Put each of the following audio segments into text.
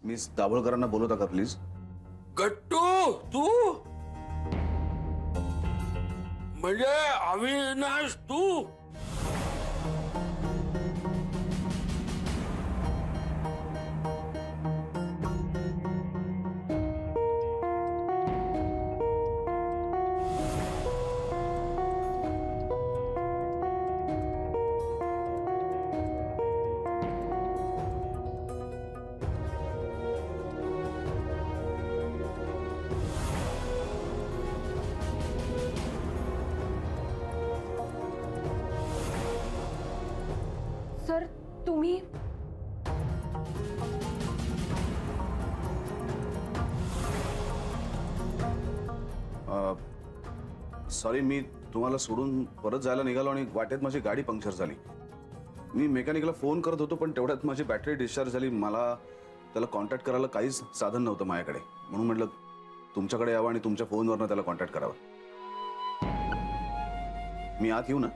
Miss दाभोळकरांना बोलवता का please? गट्टू तू म्हणजे अविनाश तू? Sir तुम्ही सॉरी, मी तुम्हाला सोडून परत जायला निघालो आणि वाटेत माझी गाडी पंक्चर झाली. मी मेकॅनिकला फोन करत होतो पण तेवढ्यात माझी बॅटरी डिस्चार्ज झाली. मला त्याला कॉन्टॅक्ट करायला काहीच साधन नव्हतं माझ्याकडे, म्हणून म्हटलं तुमच्याकडे यावं आणि तुमच्या फोनवरनं त्याला कॉन्टॅक्ट करावा. मी आत येऊ ना?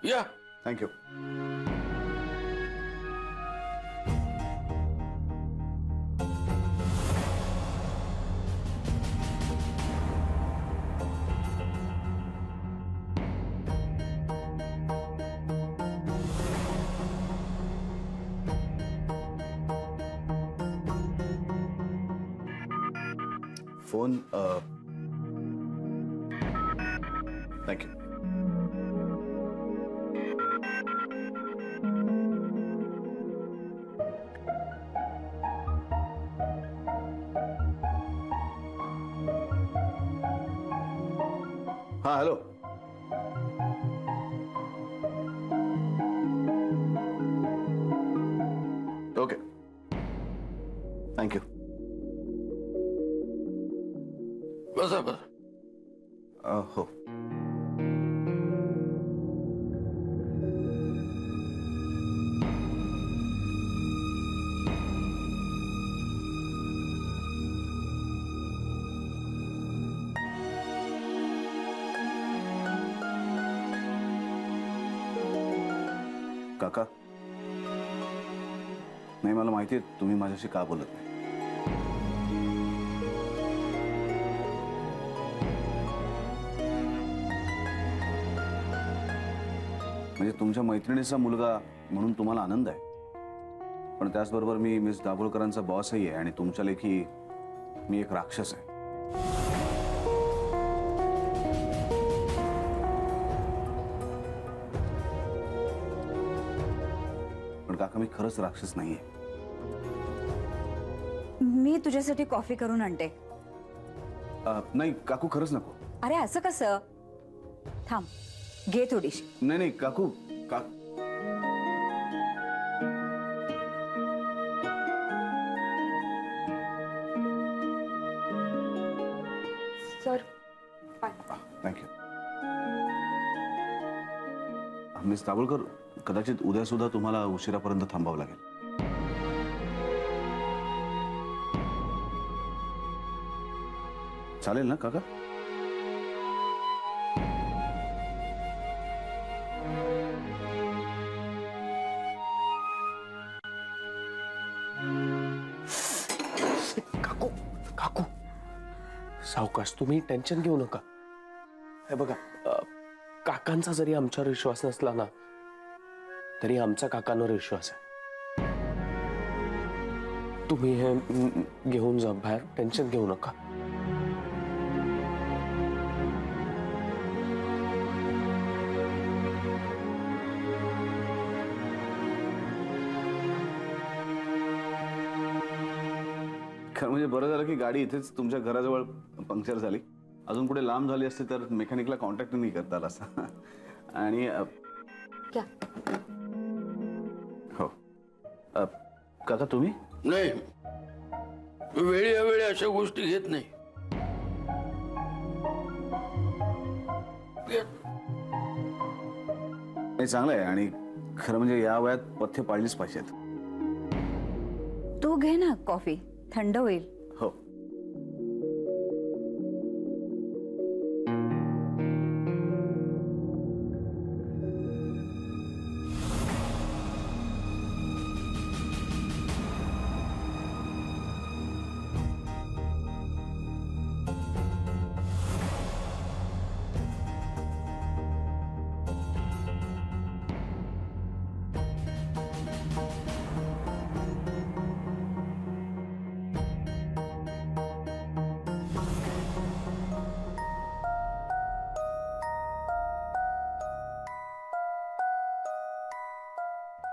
या थँक्यू. Phone thank you. हाँ हेलो. Okay thank you. बसा बसा. हो. काका, नाही मला माहिती आहे तुम्ही माझ्याशी का बोलत नाही. म्हणजे तुमच्या मैत्रिणीचा मुलगा म्हणून तुम्हाला आनंद आहे, पण त्याचबरोबर मी मिस दाभोळकरांचा बॉसही आहे आणि तुमच्या लेखी मी एक राक्षस आहे. पण काका मी खरंच राक्षस नाहीये. मी तुझ्यासाठी कॉफी करून आणते. नाही काकू, खरंच नको. अरे असं कसं? थांब, घे थोडीशी. नाही नाही काकू, सर थँक्यू. मिस दाभोळकर, कदाचित उद्या सुद्धा तुम्हाला उशिरापर्यंत थांबावं लागेल. चालेल ना काका? काकू काकू सावकाश, तुम्ही टेन्शन घेऊ नका. हे बघा, काकांचा जरी आमच्यावर विश्वास नसला ना तरी आमचा काकांवर विश्वास आहे. तुम्ही हे घेऊन जा बाहेर, टेन्शन घेऊ नका. खरं म्हणजे बरं झालं की गाडी इथेच तुमच्या घराजवळ पंक्चर झाली. अजून पुढे लांब झाली असते तर मेकॅनिकला कॉन्टॅक्ट नाही करता आला असता. आणि क्या? हो काका, तुम्ही? नाही, वेळी अवेळी अशा गोष्टी घेत नाही. हे चांगलं आहे आणि खरं म्हणजे या वयात पथ्य पाळलीच पाहिजेत. तू घे ना कॉफी, थंड होईल. हो.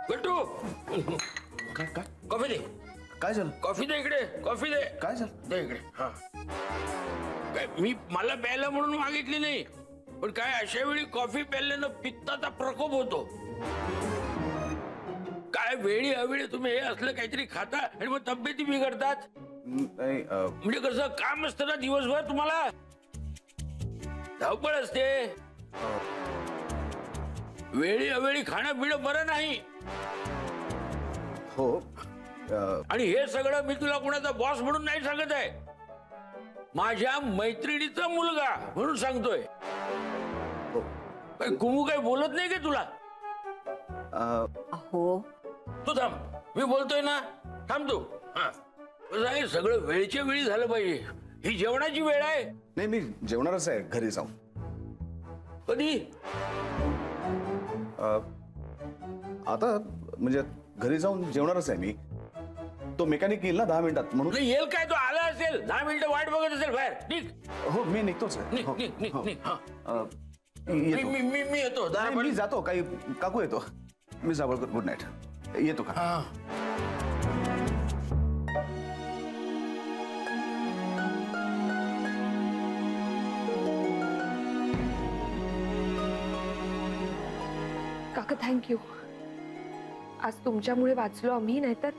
गट्टू काय काय कॉफी दे, काय झालं? कॉफी दे इकडे, कॉफी दे. काय झालं? दे इकडे. हा काय मी मला प्यायला म्हणून मागितली नाही, पण काय अशा वेळी कॉफी प्यायल्यानं पित्ताचा प्रकोप होतो. काय वेळी अवेळी तुम्ही हे असलं काहीतरी खाता आणि मग तब्येती बिघडतात. नाही म्हणजे कसं काम असतं ना दिवसभर, तुम्हाला धावपळ असते. वेळी अवेळी खाणं पिणं बरं नाही. हो आणि हे सगळं मी तुला कोणाचा बॉस म्हणून नाही सांगत आहे, माझ्या मैत्रिणीचा मुलगा म्हणून सांगतोय. कुमू काही बोलत नाही का तुला? हो तू थांब, मी बोलतोय ना, थांब तू. हा कसं आहे, सगळं वेळच्या वेळी झालं पाहिजे. ही जेवणाची वेळ आहे. नाही मी जेवणारच आहे घरी जाऊन. कधी? आता म्हणजे घरी जाऊन जेवणारच आहे मी. तो मेकॅनिक येईल ना 10 मिनिटात, म्हणून. नाही येईल काय, तो आला असेल 10 मिनिटं वाट बघत असेल बाहेर. निघ हो मी निघतोच आहे. निघ हो, निघ निघ हो. निघ. हा. येतो. मी येतो. नाही, मी जातो. काही काकू येतो मी. Jawalkar good night. येतो का? हा. काका थँक्यू. आज तुमच्यामुळे वाचलो आम्ही, नाहीतर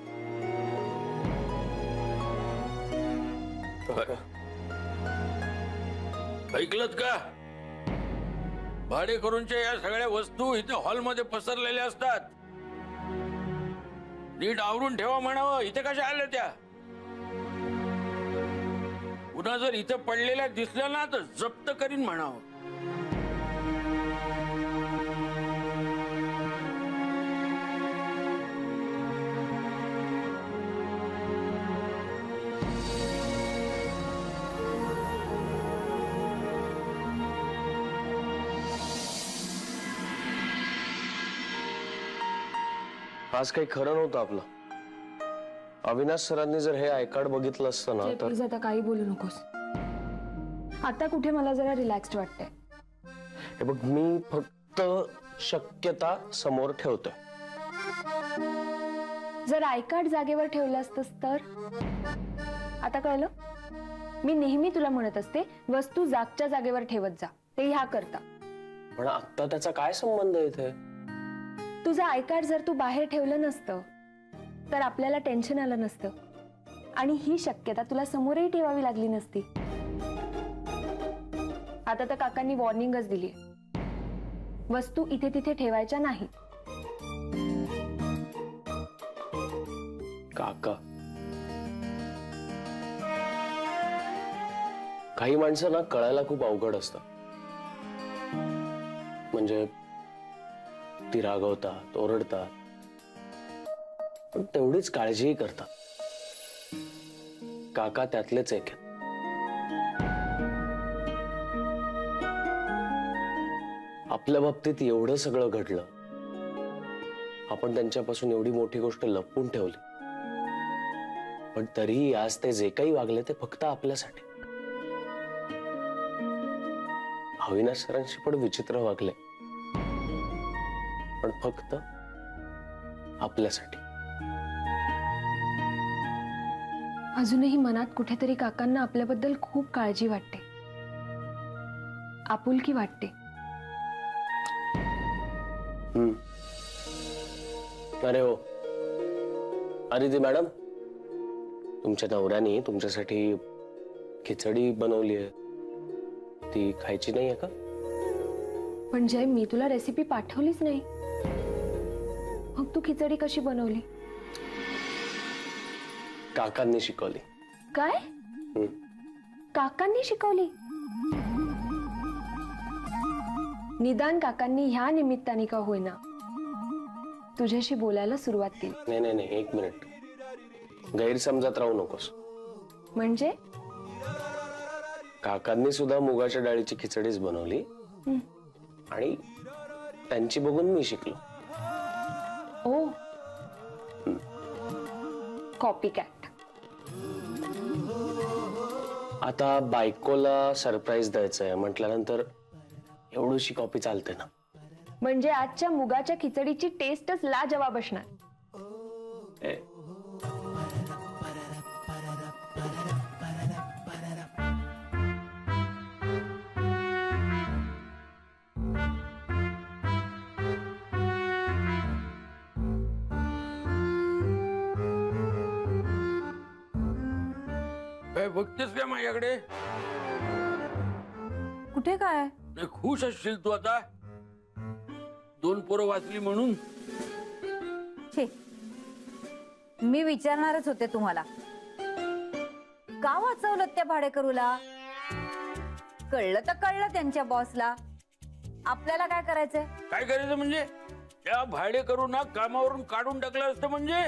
ऐकलत का? भाडेकरूंच्या या सगळ्या वस्तू इथे हॉलमध्ये पसरलेल्या असतात. नीट आवरून ठेवा म्हणावं. इथे कशा आल्या त्या? पुन्हा जर इथे पडलेल्या दिसल्या ना तर जप्त करीन म्हणावं. आज काही खरं नव्हतं आपलं. अविनाश सरांनी जर हे आय कार्ड बघितलं असतं ना तर. प्लीज आता काही बोलू नकोस. आता कुठे मला जरा रिलॅक्स्ड वाटतंय. हे बघ, मी फक्त शक्यता समोर ठेवतोय. जर आय कार्ड जागेवर ठेवलं असतंस तर? आता कळलं? मी नेहमी तुला म्हणत असते वस्तू जागच्या जागेवर ठेवत जा, ते ह्या करता. पण आता त्याचा काय संबंध इथे? तुझं आय कार्ड जर तू बाहेर ठेवलं नसतं तर आपल्याला टेन्शन आलं नसतं आणि ही शक्यता तुला समोरही ठेवावी लागली नसती. आता तर काकांनी वॉर्निंगच दिली, वस्तू इथे तिथे ठेवायच्या नाही. काका, काही माणसं ना कळायला खूप अवघड असतं. म्हणजे ती रागवतात, ओरडतात, पण तेवढीच काळजीही करतात. काका त्यातलेच एक आहेत. आपल्या बाबतीत एवढं सगळं घडलं, आपण त्यांच्यापासून एवढी मोठी गोष्ट लपवून ठेवली, पण तरीही आज ते जे काही वागले ते फक्त आपल्यासाठी. अविनाश सरांशी पण विचित्र वागले, पण फक्त आपल्यासाठी. अजूनही मनात कुठेतरी काकांना आपल्याबद्दल खूप काळजी वाटते, आपुलकी वाटते. अरे हो, अरे ती मॅडम, तुमच्या नवऱ्याने तुमच्यासाठी खिचडी बनवली आहे, ती खायची नाहीये का? पण जय, मी तुला रेसिपी पाठवलीच नाही, मग तू खिचडी कशी बनवली? काकांनी शिकवली. काय? काकांनी शिकवली? निदान काकांनी ह्या निमित्ताने का होईना तुझ्याशी बोलायला सुरुवात केली. नाही नाही नाही, एक मिनिट, गैरसमजात राहू नकोस. म्हणजे काकांनी सुद्धा मुगाच्या डाळीची खिचडीच बनवली आणि त्यांची बघून मी शिकलो. ओ, कॉपी कॅट. आता बायकोला सरप्राईज द्यायचंय म्हटल्यानंतर एवढीशी कॉपी चालते ना? म्हणजे आजच्या मुगाच्या खिचडीची टेस्टच लाजवाब असणार. ए, काय बघतेस काय माझ्याकडे? कुठे काय? नाही, खुश असशील तू आता 2 पोरं वाचली म्हणून. छे, मी विचारणारच होते तुम्हाला, का वाचवलं त्या भाडेकरूला? कळलं तर कळलं त्यांच्या बॉसला, आपल्याला काय करायचंय? काय करायचं म्हणजे? त्या भाडेकरू ना कामावरून काढून टाकलं असतं म्हणजे.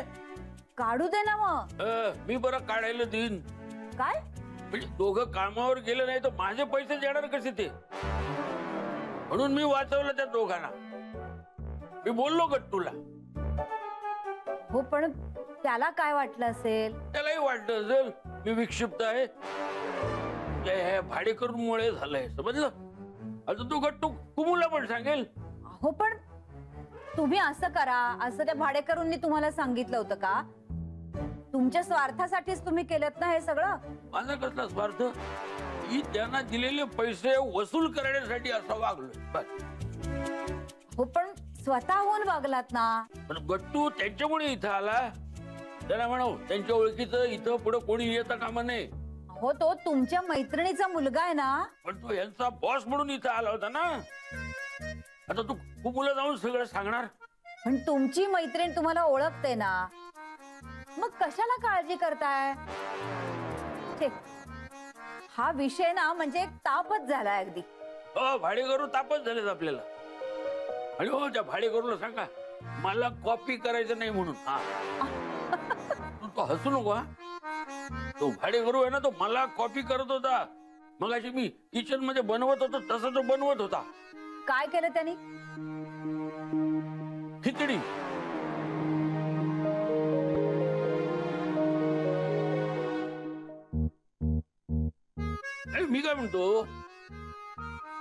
काढू दे ना मग. मी बरं काढायला देईन. काय? म्हणजे दोघं कामावर गेले नाही तर माझे पैसे देणार कसे ते? म्हणून मी वाचवलं त्या दोघांना. मी बोललो गट्टूला. हो, पण त्याला काय वाटलं असेल? त्यालाही वाटलं असेल मी विक्षिप्त आहे. हे भाडेकरूमुळे झालंय, समजलं? आता तू गट्टू कुमूला पण सांगेल. हो, पण तुम्ही असं करा असं त्या भाडेकरूंनी तुम्हाला सांगितलं होतं का? तुमच्या स्वार्थासाठीच तुम्ही केलं ना हे सगळं? माझा कसला स्वार्थ? मी त्यांना दिलेले पैसे वसूल करण्यासाठी असं वागलोय बस. हो, पण स्वतःहून वागलात ना. पण गट्टू त्यांच्यामुळे इथं आला. त्याला म्हणाव त्यांच्या ओळखीचं इथं पुढे कोणी येता कामा नये. हो, तो तुमच्या मैत्रिणीचा मुलगा आहे ना. पण तो यांचा बॉस म्हणून इथं आला होता ना. आता तू कुमूला जाऊन सगळं सांगणार? पण तुमची मैत्रीण तुम्हाला ओळखते ना, मग कशाला काळजी करताय? छे, हा विषय ना म्हणजे एक तापच झालाय अगदी. हो, भाडेकरू तापच झालेत आपल्याला. आणि हो, त्या भाडेकरूला सांगा मला कॉपी करायचं नाही म्हणून. तू हसू नको. हा, तो भाडेकरू आहे ना, तो मला कॉपी करत होता. मग अशी मी किचन मध्ये बनवत होतो तसं तो बनवत होता. काय केलं त्यांनी? खिचडी. मी काय म्हणतो,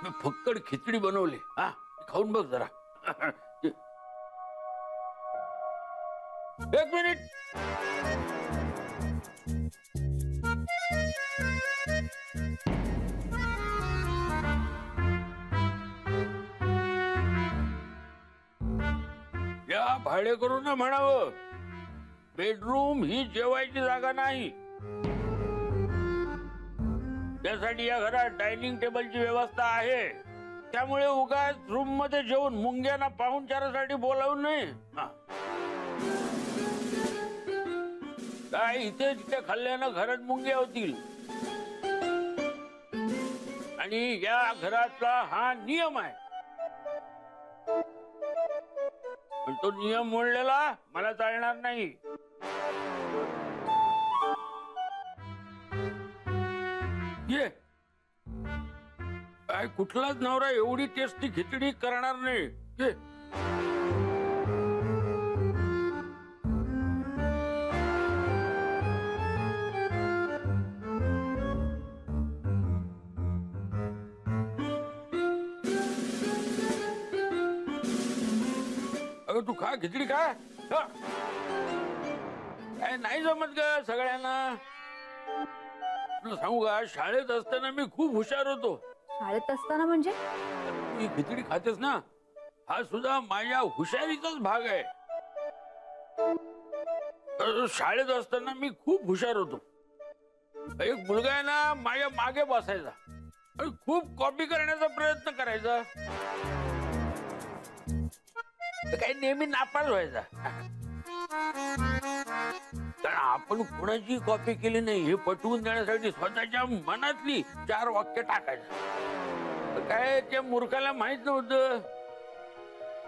मी फक्कड खिचडी बनवली. हा, खाऊन बघ जरा. 1 मिनिट. या भाडेकरूंना म्हणावं बेडरूम ही जेवायची जागा नाही. त्यासाठी या घरात डायनिंग टेबलची व्यवस्था आहे. त्यामुळे उगाच रूम मध्ये जेवून मुंग्यांना पाहुणचारासाठी बोलावून नाही. काय इथे तिथे खाल्ल्यानं घरात मुंग्या होतील. आणि या घरातला हा नियम आहे. पण तो नियम मोडलेला मला चालणार नाही. ये काय कुठलाच नवरा एवढी टेस्टी खिचडी करणार नाही. ये. अगं तू खा खिचडी खा. काय नाही जमत का सगळ्यांना? तुला सांगू का, शाळेत असताना मी खूप हुशार होतो. शाळेत असताना म्हणजे? ही खिचडी खातेस ना, हा सुद्धा माझ्या हुशारीचाच भाग आहे. शाळेत असताना मी खूप हुशार होतो. एक मुलगा आहे ना माझ्या मागे बसायचा आणि खूप कॉपी करण्याचा प्रयत्न करायचा. काही नेहमी नापास व्हायचा. कारण आपण कुणाची कॉपी केली नाही हे पटवून देण्यासाठी स्वतःच्या मनातली 4 वाक्य टाकायचं. काय त्या मूर्खाला माहित नव्हतं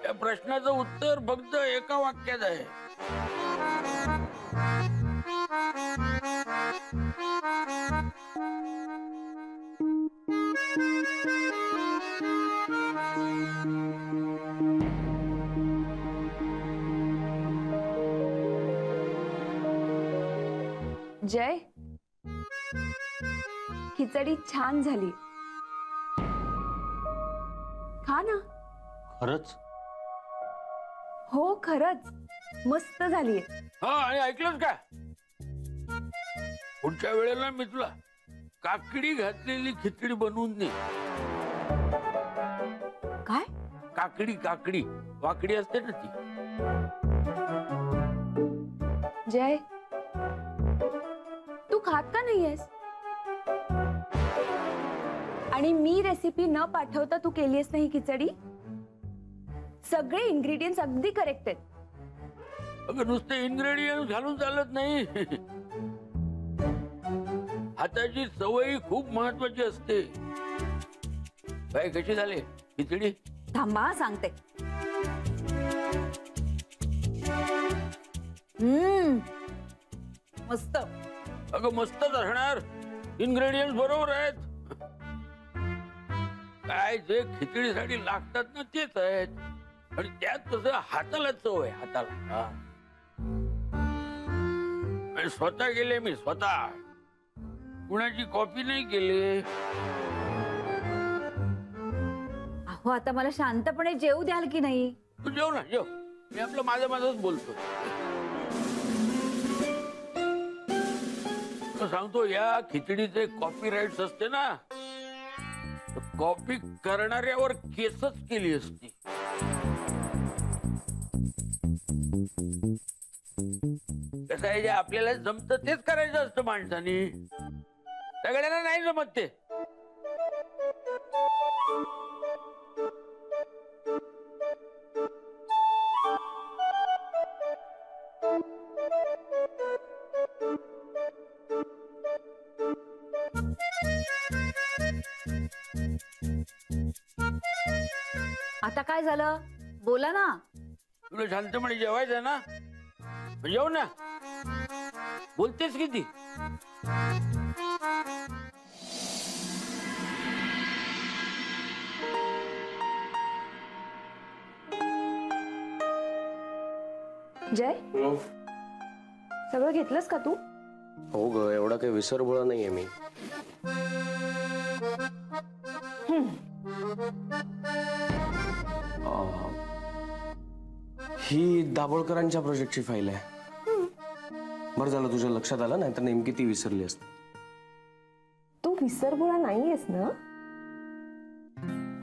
त्या प्रश्नाचं उत्तर फक्त एका वाक्यात आहे. जय, खिचडी छान झाली. खा ना. खरंच? हो खरंच मस्त झालीये. हा आणि ऐकलंस का, पुढच्या वेळेला मी तुला काकडी घातलेली खिचडी बनवून दे. काय? काकडी काकडी वाकडी असते ना ती. जय, तू खात का नाहीयेस? आणि मी रेसिपी न पाठवता तू केलीयस नाही खिचडी? सगळे इन्ग्रेडियंट्स अगदी करेक्ट आहेत. अगं नुसते इन्ग्रेडियंट घालून चालत नाही. हाताची सवय खूप महत्वाची असते. बाई कशी झाली खिचडी? थांबा सांगते. मस्त. अगं मस्तच असणार, इन्ग्रेडियंट बरोबर आहेत. काय जे खिचडीसाठी लागतात ना तेच आहेत. आणि त्यात तसं हाताला चव आहे, हाताला. आणि स्वतः गेले मी, स्वतः. कुणाची कॉपी नाही केली. अहो आता मला शांतपणे जेवू द्याल की नाही? तू जेव ना, जेव. मी आपलं माझंच बोलतो. सांगतो, या खिचडीचे कॉपीराइट्स असते ना, कॉपी करणाऱ्यावर केसच केली असती. कसं आहे, जे आपल्याला जमतं तेच करायचं असतं माणसाने. सगळ्यांना नाही जमत ते. आता काय झालं? बोला ना. तुला शांतपणे जेवायचं ना, जेव ना. बोलतेस किती? जय, सगळं घेतलंस का तू? हो ग, एवढा काही विसरभोळा नाहीये मी. ही दाभोळकरांच्या प्रोजेक्टची फाईल आहे. बरं झालं तुझ्या लक्षात आलं, नाही तर नेमकी ती विसरली असते. तू विसरभोळा नाहीयेस ना?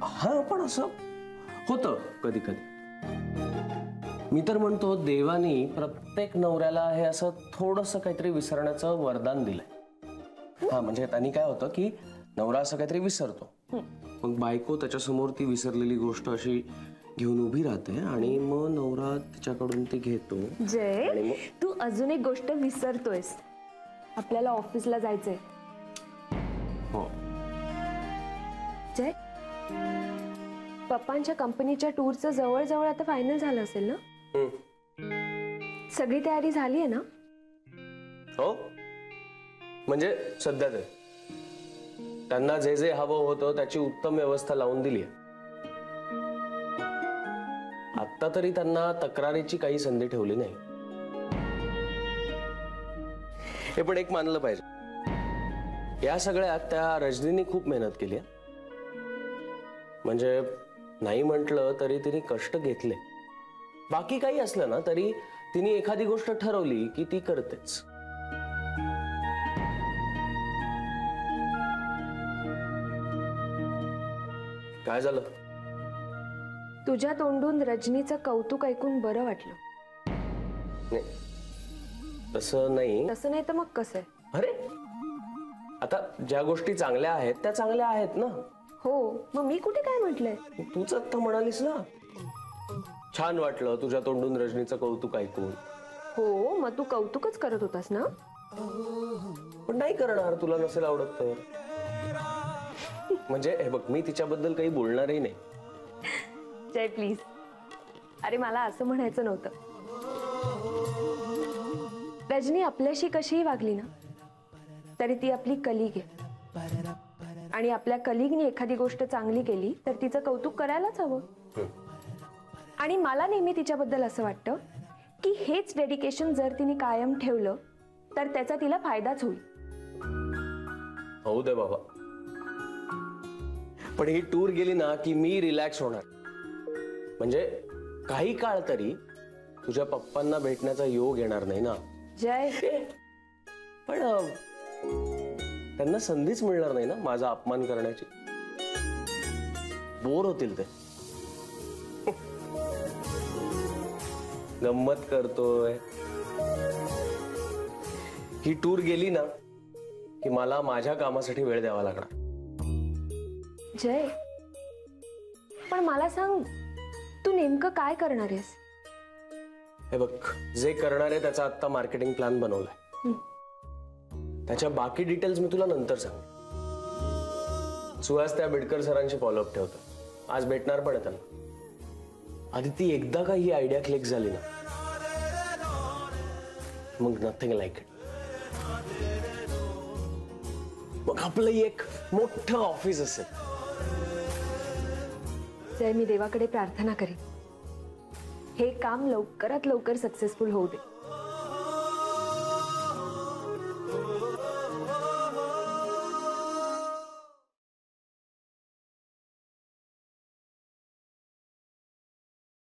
हा, पण असं होतं कधी कधी. मी तर म्हणतो, देवानी प्रत्येक नवऱ्याला हे असं थोडंसं काहीतरी विसरण्याचं वरदान दिलंय. हा, म्हणजे त्यांनी काय होतं की नवरा असं काहीतरी विसरतो, मग बायको त्याच्यासमोर ती विसरलेली गोष्ट अशी घेऊन उभी राहते आणि मग नवरा तिच्याकडून ती घेतो. जय, तू अजून एक गोष्ट विसरतोयस. आपल्याला ऑफिसला जायचंय. हो. जय, पप्पांच्या कंपनीच्या टूरचं जवळ आता फायनल झालं असेल ना? सगळी तयारी झाली आहे ना? हो, म्हणजे सध्या ते त्यांना जे जे हवं होतं त्याची उत्तम व्यवस्था लावून दिली आहे. आता तरी त्यांना तक्रारीची काही संधी ठेवली नाही. हे पण एक मानलं पाहिजे, या सगळ्यात त्या रजनीने खूप मेहनत केली आहे. म्हणजे नाही म्हटलं तरी तिने कष्ट घेतले. बाकी काही असलं ना तरी तिने एखादी गोष्ट ठरवली की ती करतेच. काय झालं? तुझ्या तोंडून रजनीचं कौतुक ऐकून बरं वाटलं. नाही, तसं नाही. तसं नाही तर मग कसं आहे? अरे, आता ज्या गोष्टी चांगल्या आहेत त्या चांगल्या आहेत ना. हो, मग मी कुठे काय म्हटलंय? तूच आता म्हणालीस ना, छान वाटलं तुझ्या तोंडून रजनीचं कौतुक ऐकून. हो, मग तू कौतुकच करत होतास ना? पण नाही करणार, तुला नसेल आवडत तर. म्हणजे हे बघ, मी तिच्याबद्दल काही बोलणारही नाही. जय प्लीज. अरे मला असं म्हणायचं नव्हतं. रजनी आपल्याशी कशीही वागली ना तरी ती आपली कलीग आहे. आणि आपल्या कलीगनी एखादी गोष्ट चांगली केली तर तिचं कौतुक करायलाच हवं. आणि मला नेहमी तिच्याबद्दल असं वाटतं की हेच डेडिकेशन जर तिने कायम ठेवलं तर त्याचा तिला फायदाच होईल. होऊ दे बाबा, पण ही टूर गेली ना की मी रिलॅक्स होणार. म्हणजे काही काळ तरी तुझ्या पप्पांना भेटण्याचा योग येणार नाही ना. जय, पण त्यांना संधीच मिळणार नाही ना माझा अपमान करण्याची. बोर होतील ते. गंमत करतोय. ही टूर गेली ना की मला माझ्या कामासाठी वेळ द्यावा लागणार. जय, पण मला सांग, तू नेमकं काय करणार आहेस? हे बघ, जे करणार आहे त्याचा आता मार्केटिंग प्लॅन बनवलाय. त्याच्या बाकी डिटेल्स मी तुला नंतर सांग. सुहास त्या बिडकर सरांशी फॉलोअप ठेवतो. आज भेटणार पण आहे त्यांना. आधी ती एकदा का ही आयडिया क्लिक झाली ना, मग नथिंग लाईक इट. मग आपलं एक मोठं ऑफिस असेल. जय, मी देवाकडे प्रार्थना करेन हे काम लवकरात लवकर सक्सेसफुल होऊ दे.